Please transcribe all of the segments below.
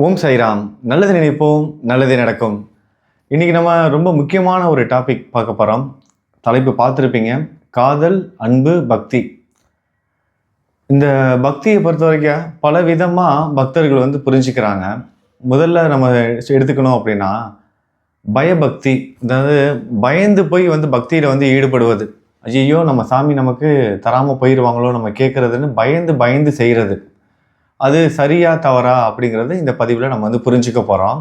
ஓம் சாய்ராம். நல்லது நினைப்போம், நல்லதே நடக்கும். இன்னைக்கு நம்ம ரொம்ப முக்கியமான ஒரு டாபிக் பார்க்க போகிறோம். தலைப்பு பார்த்துருப்பீங்க. காதல், அன்பு, பக்தி. இந்த பக்தியை பொறுத்த வரைக்கும் பல விதமாக பக்தர்கள் புரிஞ்சுக்கிறாங்க. முதல்ல நம்ம எடுத்துக்கணும் அப்படின்னா பயபக்தி. அதாவது பயந்து போய் பக்தியில் ஈடுபடுவது. ஐயோ நம்ம சாமி நமக்கு தராமல் போயிடுவாங்களோ நம்ம கேட்குறதுன்னு பயந்து பயந்து செய்கிறது. அது சரியா தவறா அப்படிங்கிறது இந்த பதிவில் நம்ம புரிஞ்சுக்க போகிறோம்.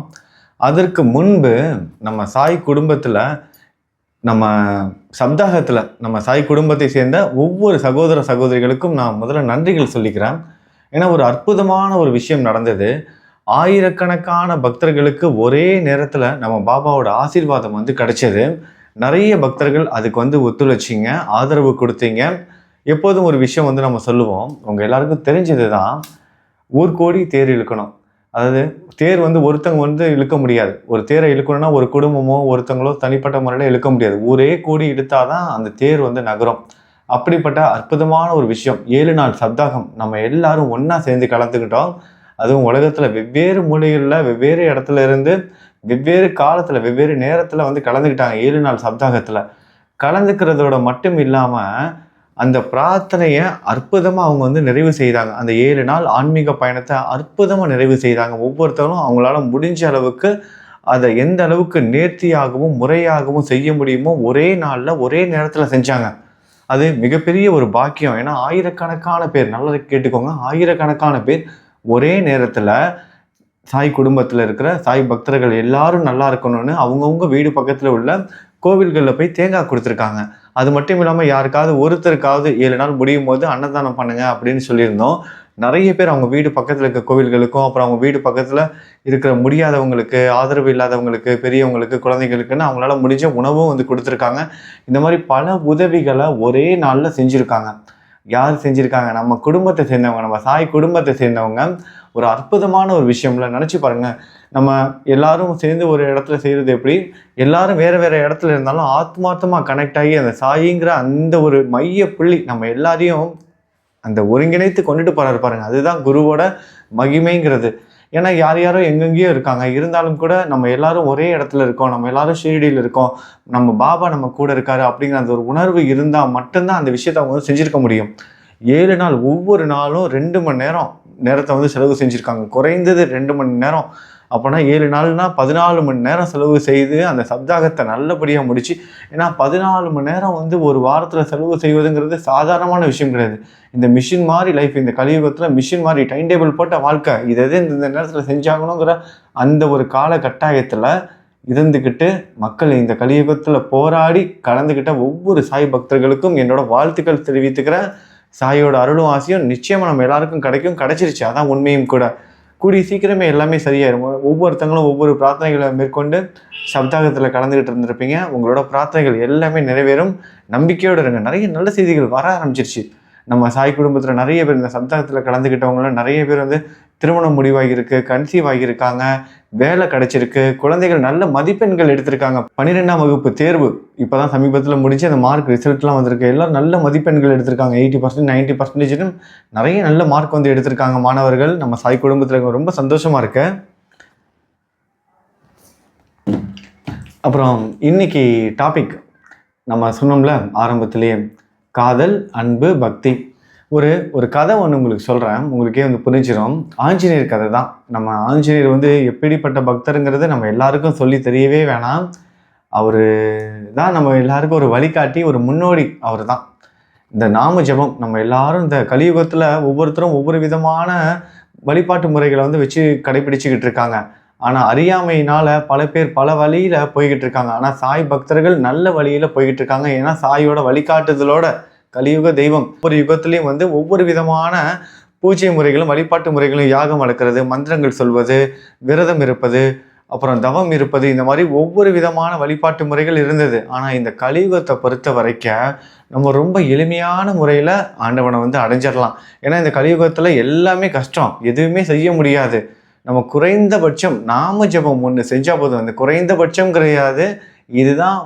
அதற்கு முன்பு நம்ம சாய் குடும்பத்தில் நம்ம சப்தாகத்தில் நம்ம சாய் குடும்பத்தை சேர்ந்த ஒவ்வொரு சகோதர சகோதரிகளுக்கும் நான் முதல்ல நன்றிகள் சொல்லிக்கிறேன். ஏன்னா ஒரு அற்புதமான ஒரு விஷயம் நடந்தது. ஆயிரக்கணக்கான பக்தர்களுக்கு ஒரே நேரத்தில் நம்ம பாபாவோட ஆசீர்வாதம் கிடைச்சது. நிறைய பக்தர்கள் அதுக்கு ஒத்துழைச்சிங்க, ஆதரவு கொடுத்தீங்க. எப்போதும் ஒரு விஷயம் நம்ம சொல்லுவோம், உங்கள் எல்லாருக்கும் தெரிஞ்சது தான். ஊர்கோடி தேர் இழுக்கணும். அதாவது தேர் ஒருத்தங்க இழுக்க முடியாது. ஒரு தேரை இழுக்கணும்னா ஒரு குடும்பமோ ஒருத்தங்களோ தனிப்பட்ட முறையில் இழுக்க முடியாது. ஊரே கூடி இழுத்தாதான் அந்த தேர் நகரும். அப்படிப்பட்ட அற்புதமான ஒரு விஷயம் 7 நாள் சப்தாகம் நம்ம எல்லாரும் ஒன்றா சேர்ந்து கலந்துக்கிட்டோம். அதுவும் உலகத்தில் வெவ்வேறு மூலைகளில் வெவ்வேறு இடத்துல இருந்து வெவ்வேறு காலத்தில் வெவ்வேறு நேரத்தில் கலந்துக்கிட்டாங்க. 7 நாள் சப்தாகத்தில் கலந்துக்கிறதோட மட்டும் இல்லாமல் அந்த பிரார்த்தனையை அற்புதமாக அவங்க நிறைவு செய்தாங்க. அந்த 7 நாள் ஆன்மீக பயணத்தை அற்புதமாக நிறைவு செய்தாங்க. ஒவ்வொருத்தரும் அவங்களால முடிஞ்ச அளவுக்கு அதை எந்த அளவுக்கு நேர்த்தியாகவும் முறையாகவும் செய்ய முடியுமோ ஒரே நாளில் ஒரே நேரத்தில் செஞ்சாங்க. அது மிகப்பெரிய ஒரு பாக்கியம். ஏன்னா ஆயிரக்கணக்கான பேர், நல்லா கேட்டுக்கோங்க, ஆயிரக்கணக்கான பேர் ஒரே நேரத்தில் சாய் குடும்பத்தில் இருக்கிற சாய் பக்தர்கள் எல்லாரும் நல்லா இருக்கணும்னு அவங்கவுங்க வீடு பக்கத்தில் உள்ள கோவில்களில் போய் தேங்காய் கொடுத்துருக்காங்க. அது மட்டும் இல்லாமல் யாருக்காவது ஒருத்தருக்காவது 7 நாள் முடியும் போது அன்னதானம் பண்ணுங்க அப்படின்னு சொல்லியிருந்தோம். நிறைய பேர் அவங்க வீடு பக்கத்தில் இருக்க கோவில்களுக்கும், அப்புறம் அவங்க வீடு பக்கத்தில் இருக்கிற முடியாதவங்களுக்கு, ஆதரவு இல்லாதவங்களுக்கு, பெரியவங்களுக்கு, குழந்தைகளுக்குன்னு அவங்களால முடிஞ்ச உணவும் கொடுத்துருக்காங்க. இந்த மாதிரி பல உதவிகளை ஒரே நாளில் செஞ்சுருக்காங்க. யார் செஞ்சுருக்காங்க? நம்ம குடும்பத்தை சேர்ந்தவங்க, நம்ம சாய் குடும்பத்தை சேர்ந்தவங்க. ஒரு அற்புதமான ஒரு விஷயம்ல நினச்சி பாருங்கள். நம்ம எல்லாரும் சேர்ந்து ஒரு இடத்துல செய்கிறது எப்படி, எல்லாரும் வேறு வேறு இடத்துல இருந்தாலும் ஆத்மார்த்தமாக கனெக்ட் ஆகி அந்த சாயிங்கிற அந்த ஒரு மைய புள்ளி நம்ம எல்லாரையும் அந்த ஒருங்கிணைத்து கொண்டுட்டு போகிறாரு பாருங்க. அதுதான் குருவோட மகிமைங்கிறது. ஏன்னா யார் யாரோ எங்கெங்கேயோ இருக்காங்க, இருந்தாலும் கூட நம்ம எல்லாரும் ஒரே இடத்துல இருக்கோம், நம்ம எல்லாரும் ஷீரடியில் இருக்கோம், நம்ம பாபா நம்ம கூட இருக்காரு அப்படிங்கிற அந்த ஒரு உணர்வு இருந்தால் மட்டும்தான் அந்த விஷயத்தை அவங்க செஞ்சுருக்க முடியும். 7 நாள் ஒவ்வொரு நாளும் 2 மணி நேரம் நேரத்தை செலவு செஞ்சுருக்காங்க. குறைந்தது 2 மணி நேரம். அப்போனா 7 நாள்னா 14 மணி நேரம் செலவு செய்து அந்த சப்தாகத்தை நல்லபடியாக முடிச்சு. ஏன்னா 14 மணி நேரம் ஒரு வாரத்தில் செலவு செய்வதுங்கிறது சாதாரணமான விஷயம் கிடையாது. இந்த மிஷின் மாதிரி லைஃப், இந்த கலியுகத்தில் மிஷின் மாதிரி டைம் டேபிள் போட்ட வாழ்க்கை, இதை இந்த நேரத்தில் செஞ்சாகணுங்கிற அந்த ஒரு கால கட்டாயத்தில் இருந்துக்கிட்டு மக்கள் இந்த கலியுகத்தில் போராடி கலந்துக்கிட்ட ஒவ்வொரு சாய் பக்தர்களுக்கும் என்னோட வாழ்த்துக்கள் தெரிவித்துக்கிறேன். சாயோட அருளும் ஆசையும் நிச்சயமாக நம்ம எல்லாருக்கும் கிடைச்சிருச்சு. அதான் உண்மையும் கூட. கூடிய சீக்கிரமே எல்லாமே சரியாயிரும். ஒவ்வொருத்தங்களும் ஒவ்வொரு பிரார்த்தனைகளை மேற்கொண்டு சப்தாகத்தில் கலந்துக்கிட்டு இருந்திருப்பீங்க. உங்களோட பிரார்த்தனைகள் எல்லாமே நிறைவேறும். நம்பிக்கையோடு இருங்க. நிறைய நல்ல செய்திகள் வர ஆரம்பிச்சிருச்சு. நம்ம சாய் குடும்பத்தில் நிறைய பேர் இந்த சப்தாகத்தில் கலந்துக்கிட்டவங்களும் நிறைய பேர் திருமணம் முடிவாகியிருக்கு, கன்சீவ் ஆகியிருக்காங்க, வேலை கிடைச்சிருக்கு, குழந்தைகள் நல்ல மதிப்பெண்கள் எடுத்திருக்காங்க. 12ஆம் வகுப்பு தேர்வு இப்போ தான் சமீபத்தில் முடிஞ்சு அந்த மார்க் ரிசல்ட்லாம் வந்திருக்கு. எல்லோரும் நல்ல மதிப்பெண்கள் எடுத்திருக்காங்க. 80%, 90% நிறைய நல்ல மார்க் எடுத்திருக்காங்க மாணவர்கள். நம்ம சாய் குடும்பத்தில் ரொம்ப சந்தோஷமாக இருக்கு. அப்புறம் இன்னைக்கு டாபிக் நம்ம சொன்னோம்ல ஆரம்பத்திலேயே, காதல், அன்பு, பக்தி. ஒரு கதை உங்களுக்கு சொல்கிறேன், உங்களுக்கே புரிஞ்சிடும். ஆஞ்சநேயர் கதை தான். நம்ம ஆஞ்சநேயர் எப்படிப்பட்ட பக்தருங்கிறது நம்ம எல்லாருக்கும் சொல்லி தெரியவே வேணாம். அவர் தான் நம்ம எல்லாருக்கும் ஒரு வழிகாட்டி, ஒரு முன்னோடி. அவர் தான் இந்த நாம ஜபம். நம்ம எல்லாரும் இந்த கலியுகத்தில் ஒவ்வொருத்தரும் ஒவ்வொரு விதமான வழிபாட்டு முறைகளை வச்சு கடைபிடிச்சிக்கிட்டு இருக்காங்க. ஆனால் அறியாமையினால் பல பேர் பல வழியில் போய்கிட்டு இருக்காங்க. ஆனால் சாய் பக்தர்கள் நல்ல வழியில் போய்கிட்டு இருக்காங்க. ஏன்னா சாயோட வழிகாட்டுதலோட கலியுக தெய்வம் ஒவ்வொரு யுகத்திலையும் ஒவ்வொரு விதமான பூஜை முறைகளும் வழிபாட்டு முறைகளும், யாகம் வளர்க்குறது, மந்திரங்கள் சொல்வது, விரதம் இருப்பது, அப்புறம் தவம் இருப்பது, இந்த மாதிரி ஒவ்வொரு விதமான வழிபாட்டு முறைகள் இருந்தது. ஆனால் இந்த கலியுகத்தை பொறுத்த வரைக்கும் நம்ம ரொம்ப எளிமையான முறையில் ஆண்டவனை அடைஞ்சிடலாம். ஏன்னா இந்த கலியுகத்தில் எல்லாமே கஷ்டம், எதுவுமே செய்ய முடியாது. நம்ம குறைந்தபட்சம் நாம ஜபம் ஒன்று செஞ்சால் போதும். அந்த குறைந்தபட்சம் கிடையாது, இதுதான்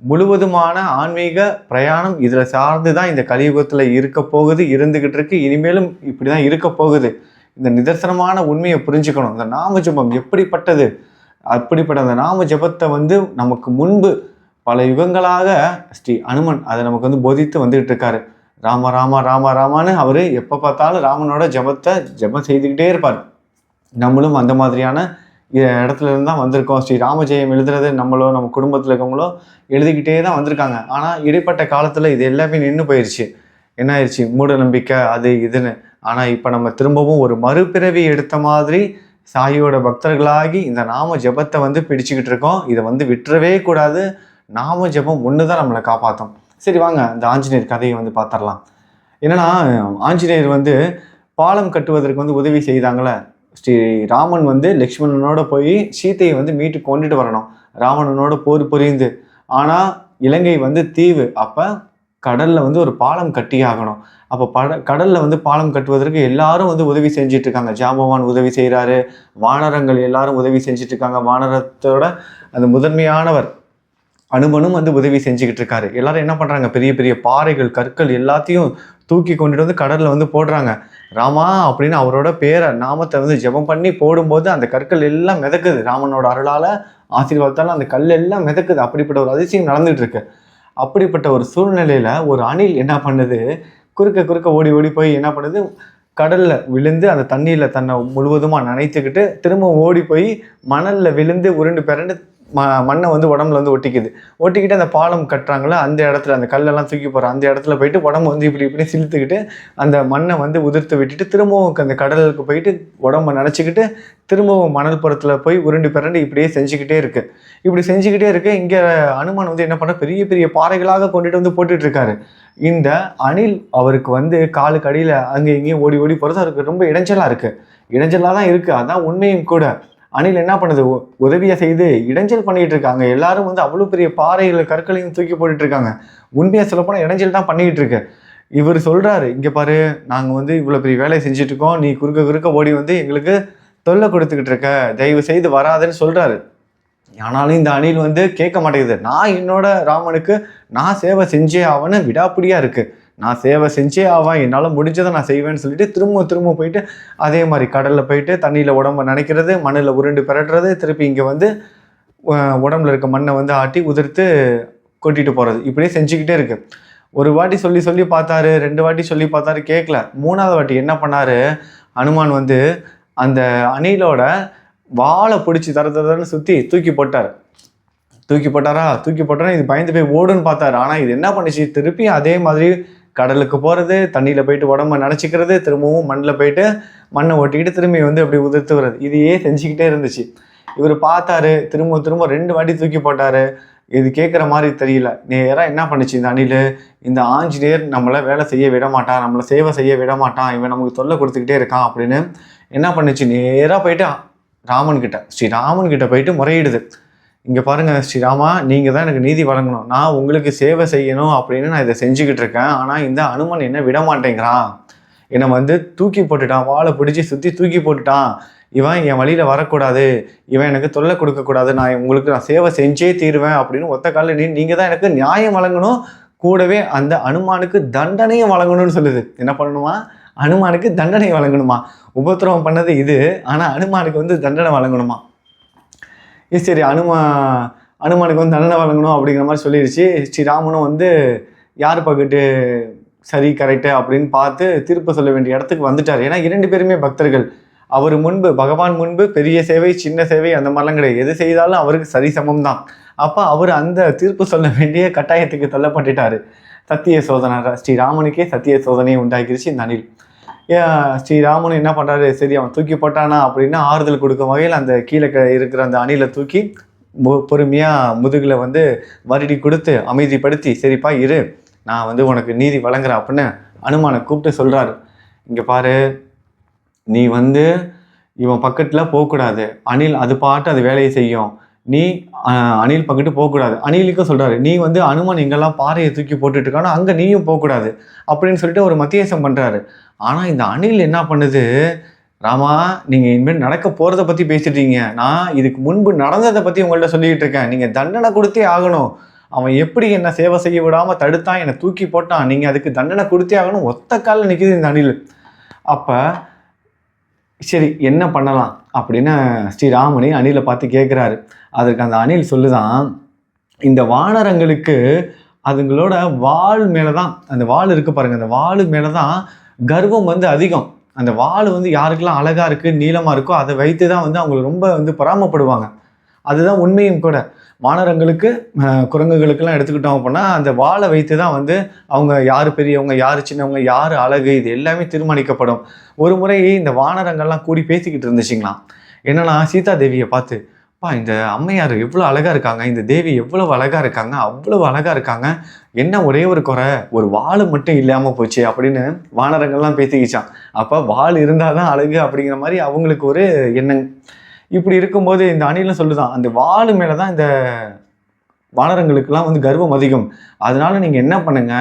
முழுவதுமான ஆன்மீக பிரயாணம். இதில் சார்ந்து தான் இந்த கலியுகத்தில் இருக்க போகுது, இருந்துக்கிட்டு இருக்கு, இனிமேலும் இப்படி தான் இருக்க போகுது. இந்த நிதர்சனமான உண்மையை புரிஞ்சுக்கணும். இந்த நாம ஜெபம் எப்படிப்பட்டது, அப்படிப்பட்ட அந்த நாம ஜெபத்தை வந்து நமக்கு முன்பு பல யுகங்களாக ஸ்ரீ அனுமன் அதை நமக்கு வந்து போதித்து வந்துகிட்டு இருக்காரு. ராம ராம ராம ராமான்னு அவர் எப்போ பார்த்தாலும் ராமனோட ஜெபம் செய்துக்கிட்டே இருப்பார். நம்மளும் அந்த மாதிரியான இடத்துல இருந்து தான் வந்திருக்கோம். ஸ்ரீ ராமஜெயம் எழுதுறது நம்ம குடும்பத்தில் இருக்கவங்களோ எழுதிக்கிட்டே தான் வந்திருக்காங்க. ஆனால் இடைப்பட்ட காலத்தில் இது எல்லாமே நின்று போயிடுச்சு. என்ன ஆயிடுச்சு, மூட நம்பிக்கை அது இதுன்னு. ஆனால் இப்போ நம்ம திரும்பவும் ஒரு மறுபிறவி எடுத்த மாதிரி சாயியோட பக்தர்களாகி இந்த நாம ஜெபத்தை வந்து பிடிச்சிக்கிட்டு இருக்கோம். இதை வந்து விட்டுறவே கூடாது. நாம ஜெபம் ஒன்று தான் நம்மளை காப்பாற்றும். சரி வாங்க இந்த ஆஞ்சநேயர் கதையை வந்து பார்த்துடலாம். என்னன்னா, ஆஞ்சநேயர் வந்து பாலம் கட்டுவதற்கு வந்து உதவி செய்தாங்களே, ஸ்ரீ ராமன் வந்து லக்ஷ்மணனோட போய் சீத்தையை வந்து மீட்டு கொண்டுட்டு வரணும். ராவணனோட போர் புரிந்து. ஆனால் இலங்கை வந்து தீவு. அப்போ கடலில் வந்து ஒரு பாலம் கட்டி ஆகணும். அப்போ கடலில் வந்து பாலம் கட்டுவதற்கு எல்லாரும் வந்து உதவி செஞ்சுட்டு இருக்காங்க. ஜாம்பவான் உதவி செய்கிறாரு, வானரங்கள் எல்லாரும் உதவி செஞ்சுட்டு இருக்காங்க. வானரத்தோட அந்த முதன்மையானவர் அனுமனும் வந்து உதவி செஞ்சுக்கிட்டு இருக்காரு. எல்லாரும் என்ன பண்ணுறாங்க, பெரிய பெரிய பாறைகள் கற்கள் எல்லாத்தையும் தூக்கி கொண்டுட்டு வந்து கடலில் வந்து போடுறாங்க. ராமா அப்படின்னு அவரோட பேரை நாமத்தை வந்து ஜெபம் பண்ணி போடும்போது அந்த கற்கள் எல்லாம் மிதக்குது. ராமனோட அருளால் ஆசீர்வாதத்தால் அந்த கல் எல்லாம் மிதக்குது. அப்படிப்பட்ட ஒரு அதிசயம் நடந்துகிட்டு இருக்கு. அப்படிப்பட்ட ஒரு சூழ்நிலையில் ஒரு அணில் என்ன பண்ணுது, குறுக்க ஓடி ஓடி போய் என்ன பண்ணுது, கடலில் விழுந்து அந்த தண்ணியில் தன்னை முழுவதுமாக நனைத்துக்கிட்டு திரும்ப ஓடி போய் மணலில் விழுந்து உருண்டு பிறண்டு மண்ணை வந்து உடம்புல வந்து ஒட்டிக்கிட்டு அந்த பாலம் கட்டுறாங்களோ அந்த இடத்துல அந்த கல்லெல்லாம் தூக்கி போகிற அந்த இடத்துல போயிட்டு உடம்பு வந்து இப்படி சிலுத்துக்கிட்டு அந்த மண்ணை வந்து உதிர்த்து விட்டுட்டு திரும்பவும் அந்த கடலுக்கு போயிட்டு உடம்பை நினச்சிக்கிட்டு திரும்பவும் மணல் புறத்தில் போய் உருண்டு பிறண்டு இப்படியே செஞ்சுக்கிட்டே இருக்கு. இங்கே அனுமன் வந்து என்ன பண்ண, பெரிய பெரிய பாறைகளாக கொண்டுட்டு வந்து போட்டுட்டு இருக்காரு. இந்த அணில் அவருக்கு வந்து காலுக்கு அடியில் அங்கே இங்கேயும் ஓடி ஓடி போகிறது அவருக்கு ரொம்ப இடைஞ்சலாக தான் இருக்குது. அதான் உண்மையும் கூட. அணில் என்ன பண்ணுது, உதவியை செய்து இடைஞ்சல் பண்ணிக்கிட்டு இருக்காங்க. எல்லாரும் வந்து அவ்வளோ பெரிய பாறைகள் கற்களையும் தூக்கி போட்டுட்டு இருக்காங்க. உண்மையாக சொல்லப்போனால் இடைஞ்சல் தான் பண்ணிக்கிட்டு இருக்கு. இவர் சொல்கிறாரு, இங்கே பாரு, நாங்கள் வந்து இவ்வளோ பெரிய வேலையை செஞ்சுட்டு இருக்கோம், நீ குறுக்க ஓடி வந்து எங்களுக்கு தொல்லை கொடுத்துக்கிட்டு இருக்க, தயவு செய்து வராதுன்னு சொல்கிறாரு. ஆனாலும் இந்த அணில் வந்து கேட்க மாட்டேங்குது. நான் என்னோட ராமனுக்கு நான் சேவை செஞ்சே ஆவன்னு விடாப்பிடியாக இருக்குது. நான் சேவை செஞ்சே ஆவேன், என்னால் முடிஞ்சதை நான் செய்வேன்னு சொல்லிட்டு திரும்ப போயிட்டு அதே மாதிரி கடலில் போயிட்டு தண்ணியில் உடம்பை நினைக்கிறது, மண்ணில் உருண்டு பிறட்டுறது, திருப்பி இங்கே வந்து உடம்புல இருக்க மண்ணை வந்து ஆட்டி உதிர்த்து கொட்டிட்டு போகிறது, இப்படியே செஞ்சுக்கிட்டே இருக்கு. ஒரு வாட்டி சொல்லி பார்த்தாரு, 2 வாட்டி சொல்லி பார்த்தாரு, கேட்கல. 3ஆவது வாட்டி என்ன பண்ணாரு, அனுமான் வந்து அந்த அணிலோட வாழை பிடிச்சி தரன்னு சுற்றி தூக்கி போட்டாரா, இது பயந்து போய் ஓடுன்னு பார்த்தாரு. ஆனால் இது என்ன பண்ணிச்சு, திருப்பி அதே மாதிரி கடலுக்கு போகிறது, தண்ணியில் போயிட்டு உடம்பை நினச்சிக்கிறது, திரும்பவும் மண்ணில் போயிட்டு மண்ணை ஒட்டிக்கிட்டு திரும்பி வந்து அப்படி உதிர்த்து வர்றது, இதையே செஞ்சுக்கிட்டே இருந்துச்சு. இவர் பார்த்தாரு, திரும்ப 2 வாட்டி தூக்கி போட்டார். இது கேட்குற மாதிரி தெரியல. நேராக என்ன பண்ணிச்சு இந்த அணில், இந்த ஆஞ்சநேயர் நம்மளை வேலை செய்ய விட மாட்டான், நம்மளை சேவை செய்ய விட மாட்டான், இவன் நமக்கு தொல்லை கொடுத்துக்கிட்டே இருக்கான் அப்படின்னு என்ன பண்ணிச்சு, நேராக போயிட்டு ஸ்ரீராமன்கிட்ட போயிட்டு முறையிடுது. இங்கே பாருங்கள் ஸ்ரீராமா, நீங்கள் தான் எனக்கு நீதி வழங்கணும், நான் உங்களுக்கு சேவை செய்யணும் அப்படின்னு நான் இதை செஞ்சுக்கிட்டு இருக்கேன். ஆனால் இந்த அனுமன் என்ன விட மாட்டேங்கிறான், என்னை வந்து தூக்கி போட்டுட்டான், வாழை பிடிச்சி சுற்றி தூக்கி போட்டுட்டான். இவன் என் வழியில் வரக்கூடாது, இவன் எனக்கு தொல்லை கொடுக்கக்கூடாது, நான் சேவை செஞ்சே தீருவேன் அப்படின்னு ஒத்த காலில் நீங்கள் தான் எனக்கு நியாயம் வழங்கணும், கூடவே அந்த அனுமானுக்கு தண்டனையும் வழங்கணும்னு சொல்லுது. என்ன பண்ணணுமா, அனுமானுக்கு தண்டனை வழங்கணுமா. உபத்திரவம் பண்ணது இது, ஆனால் அனுமானுக்கு வந்து தண்டனை வழங்கணுமா. சரி, அனுமானுக்கு வந்து தண்டனை வழங்கணும் அப்படிங்கிற மாதிரி சொல்லிடுச்சு. ஸ்ரீராமனும் வந்து யார் பக்கிட்டு சரி கரெக்டு அப்படின்னு பார்த்து தீர்ப்பு சொல்ல வேண்டிய இடத்துக்கு வந்துட்டார். ஏன்னா 2 பேருமே பக்தர்கள். அவர் முன்பு, பகவான் முன்பு பெரிய சேவை சின்ன சேவை அந்த மாதிரிலாம் கிடையாது, எது செய்தாலும் அவருக்கு சரி சமம் தான். அப்போ அவர் அந்த தீர்ப்பு சொல்ல வேண்டிய கட்டாயத்துக்கு தள்ளப்பட்டுட்டார். சத்திய சோதனை, ஸ்ரீராமனுக்கே சத்திய சோதனையை உண்டாக்கிருச்சு இந்த அணில். ஸ்ரீராமன் என்ன பண்ணுறாரு, சரி அவன் தூக்கி போட்டானா அப்படின்னு ஆறுதல் கொடுக்கும் வகையில் அந்த கீழே இருக்கிற அந்த அணிலை தூக்கி பொறுமையாக முதுகில் வந்து வருடி கொடுத்து அமைதிப்படுத்தி, சரிப்பா இரு, நான் வந்து உனக்கு நீதி வழங்குறேன் அப்படின்னு அனுமானை கூப்பிட்டு சொல்கிறாரு. இங்கே பாரு, நீ வந்து இவன் பக்கத்தில் போகக்கூடாது, அணில் அது பாட்டு அது வேலையை செய்யும், நீ அணில் பக்கத்து போகக்கூடாது. அணிலுக்கும் சொல்கிறாரு, நீ வந்து அனுமான் எங்கெல்லாம் பாறையை தூக்கி போட்டுட்டு இருக்கானோ அங்கே நீயும் போகக்கூடாது அப்படின்னு சொல்லிட்டு ஒரு மத்தியசம் பண்ணுறாரு. ஆனால் இந்த அணில் என்ன பண்ணுது, ராமா நீங்கள் இனிமேல் நடக்க போகிறத பற்றி பேசிட்டீங்க, நான் இதுக்கு முன்பு நடந்ததை பற்றி உங்கள்கிட்ட சொல்லிக்கிட்டு இருக்கேன், நீங்கள் தண்டனை கொடுத்தே ஆகணும், அவன் எப்படி என்னை சேவை செய்ய விடாமல் தடுத்தான், என்னை தூக்கி போட்டான், நீங்கள் அதுக்கு தண்டனை கொடுத்தே ஆகணும், ஒத்த காலில் நிற்கிது இந்த அணில். அப்போ சரி என்ன பண்ணலாம் அப்படின்னு ஸ்ரீராமனை அணிலை பார்த்து கேட்குறாரு. அதற்கு அந்த அணில் சொல்லுதான், இந்த வானரங்களுக்கு அதுங்களோட வால் மேலே தான், அந்த வால் இருக்குது பாருங்கள், அந்த வால் மேலே தான் கர்வம் வந்து அதிகம். அந்த வால் வந்து யாருக்கெல்லாம் அழகாக இருக்குது நீளமாக இருக்கோ அதை வைத்து தான் வந்து அவங்க ரொம்ப வந்து பொறாமப்படுவாங்க. அதுதான் உண்மையும் கூட. வானரங்களுக்கு குரங்குகளுக்கெல்லாம் எடுத்துக்கிட்டோம் அப்படின்னா அந்த வாளை வைத்து தான் வந்து அவங்க யார் பெரியவங்க யார் சின்னவங்க யார் அழகு இது எல்லாமே தீர்மானிக்கப்படும். ஒரு முறை இந்த வானரங்கள்லாம் கூடி பேசிக்கிட்டு இருந்துச்சுங்களாம். என்னன்னா சீதா தேவியை பார்த்து, இந்த அம்மையார் எவ்வளோ அழகாக இருக்காங்க, இந்த தேவி எவ்வளவு அழகாக இருக்காங்க, அவ்வளவு அழகாக இருக்காங்க, என்ன ஒரே ஒரு குறை, ஒரு வாள் மட்டும் இல்லாமல் போச்சு அப்படின்னு வானரங்கள்லாம் பேசிக்கிச்சான். அப்போ வாள் இருந்தால் தான் அழகு அப்படிங்கிற மாதிரி அவங்களுக்கு ஒரு எண்ணம். இப்படி இருக்கும்போது இந்த அணிலும் சொல்லுதான், அந்த வாள் மேலே தான் இந்த வானரங்களுக்கெல்லாம் வந்து கர்வம் அதிகம். அதனால நீங்கள் என்ன பண்ணுங்க,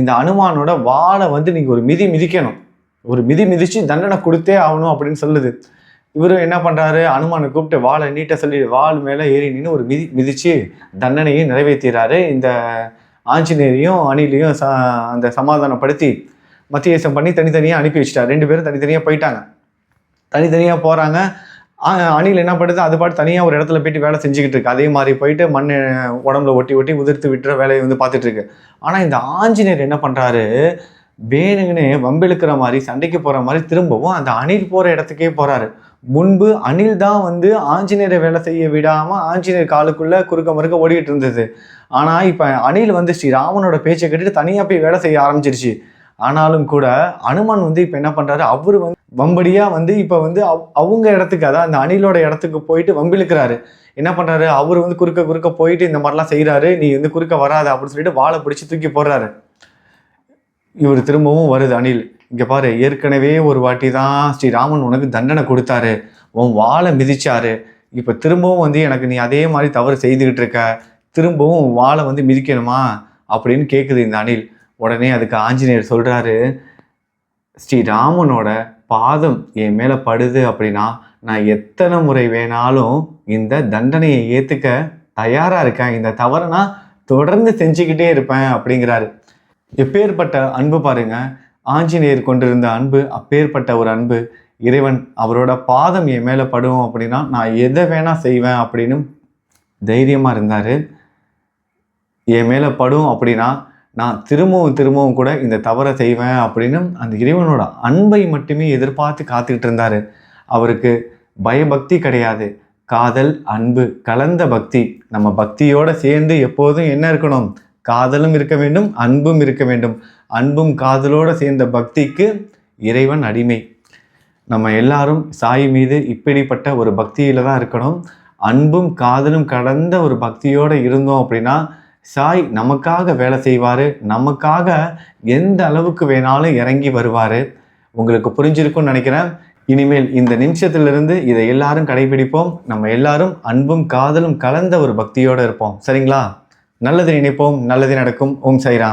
இந்த அனுமானோட வாளை வந்து நீங்கள் ஒரு மிதிக்கணும், ஒரு மிதிச்சு தண்டனை கொடுத்தே ஆகணும் அப்படின்னு சொல்லுது. இவரும் என்ன பண்ணுறாரு, அனுமானை கூப்பிட்டு வாளை நீட்ட சொல்லி வாள் மேலே ஏறி நின்று ஒரு மிதித்து தண்டனையை நிறைவேற்றிறாரு. இந்த ஆஞ்சநேயரையும் அணிலையும் அந்த சமாதானப்படுத்தி மத்தியேசம் பண்ணி தனித்தனியாக அனுப்பி வச்சுட்டார். 2 பேரும் தனித்தனியாக போயிட்டாங்க. தனித்தனியாக போகிறாங்க. அணில் என்ன பண்ணுது, அது பாட்டு தனியாக ஒரு இடத்துல போயிட்டு வேலை செஞ்சுக்கிட்டு இருக்கு. அதே மாதிரி போயிட்டு மண் உடம்புல ஒட்டி உதிர்த்து விட்டுற வேலையை வந்து பார்த்துட்டு இருக்கு. ஆனால் இந்த ஆஞ்சநேயர் என்ன பண்ணுறாரு, வேணுங்கன்னு வம்பிழுக்கிற மாதிரி சண்டைக்கு போகிற மாதிரி திரும்பவும் அந்த அணில் போகிற இடத்துக்கே போகிறாரு. முன்பு அணில் தான் வந்து ஆஞ்சநேயரை வேலை செய்ய விடாமல் ஆஞ்சநேயர் காலுக்குள்ளே குறுக்க மறுக்க ஓடிக்கிட்டு இருந்தது. ஆனால் இப்போ அணில் வந்து ஸ்ரீராமனோட பேச்சை கேட்டுட்டு தனியாக போய் வேலை செய்ய ஆரம்பிச்சிருச்சு. ஆனாலும் கூட அனுமான் வந்து இப்போ என்ன பண்ணுறாரு, அவரு வந்து வம்படியாக வந்து இப்போ வந்து அவங்க இடத்துக்கு, அதாவது அந்த அணிலோட இடத்துக்கு போயிட்டு வம்பிழுக்கிறாரு. என்ன பண்ணுறாரு, அவர் வந்து குறுக்க போயிட்டு இந்த மாதிரிலாம் செய்கிறாரு, நீ வந்து குறுக்க வராத அப்படின்னு சொல்லிட்டு வாழை பிடிச்சி தூக்கி போடுறாரு. இவர் திரும்பவும் வருது அணில், இங்கே பாரு, ஏற்கனவே ஒரு வாட்டி தான் ஸ்ரீராமன் உனக்கு தண்டனை கொடுத்தாரு, உன் வாழை மிதிச்சாரு, இப்போ திரும்பவும் வந்து எனக்கு நீ அதே மாதிரி தவறு செய்துக்கிட்டு இருக்க, திரும்பவும் வாழை வந்து மிதிக்கணுமா அப்படின்னு கேட்குது இந்த அணில். உடனே அதுக்கு ஆஞ்சநேயர் சொல்கிறாரு, ஸ்ரீராமனோட பாதம் என் மேலே படுது அப்படின்னா நான் எத்தனை முறை வேணாலும் இந்த தண்டனையை ஏற்றுக்க தயாராக இருக்கேன், இந்த தவறை நான் தொடர்ந்து செஞ்சுக்கிட்டே இருப்பேன் அப்படிங்கிறாரு. எப்பேற்பட்ட அன்பு பாருங்க, ஆஞ்சநேயர் கொண்டிருந்த அன்பு அப்பேற்பட்ட ஒரு அன்பு. இறைவன் அவரோட பாதம் என் மேலே படும் அப்படின்னா நான் எதை வேணா செய்வேன் அப்படின்னு தைரியமாக இருந்தார். என் மேலே படும் அப்படின்னா நான் திரும்பவும் கூட இந்த தவறை செய்வேன் அப்படின்னு அந்த இறைவனோட அன்பை மட்டுமே எதிர்பார்த்து காத்துக்கிட்டு இருந்தார். அவருக்கு பயபக்தி கிடையாது, காதல் அன்பு கலந்த பக்தி. நம்ம பக்தியோடு சேர்ந்து எப்போதும் என்ன இருக்கணும், காதலும் இருக்க வேண்டும், அன்பும் இருக்க வேண்டும். அன்பும் காதலோடு சேர்ந்த பக்திக்கு இறைவன் அடிமை. நம்ம எல்லாரும் சாய் மீது இப்படிப்பட்ட ஒரு பக்தியில் தான் இருக்கணும். அன்பும் காதலும் கடந்த ஒரு பக்தியோடு இருந்தோம் அப்படின்னா சாய் நமக்காக வேலை செய்வார், நமக்காக எந்த அளவுக்கு வேணாலும் இறங்கி வருவார். உங்களுக்கு புரிஞ்சிருக்கும்னு நினைக்கிறேன். இனிமேல் இந்த நிமிஷத்திலிருந்து இதை எல்லாரும் கடைபிடிப்போம். நம்ம எல்லாரும் அன்பும் காதலும் கலந்த ஒரு பக்தியோடு இருப்போம். சரிங்களா? நல்லது நினைப்போம், நல்லது நடக்கும். ஓம் சாய்ராம்.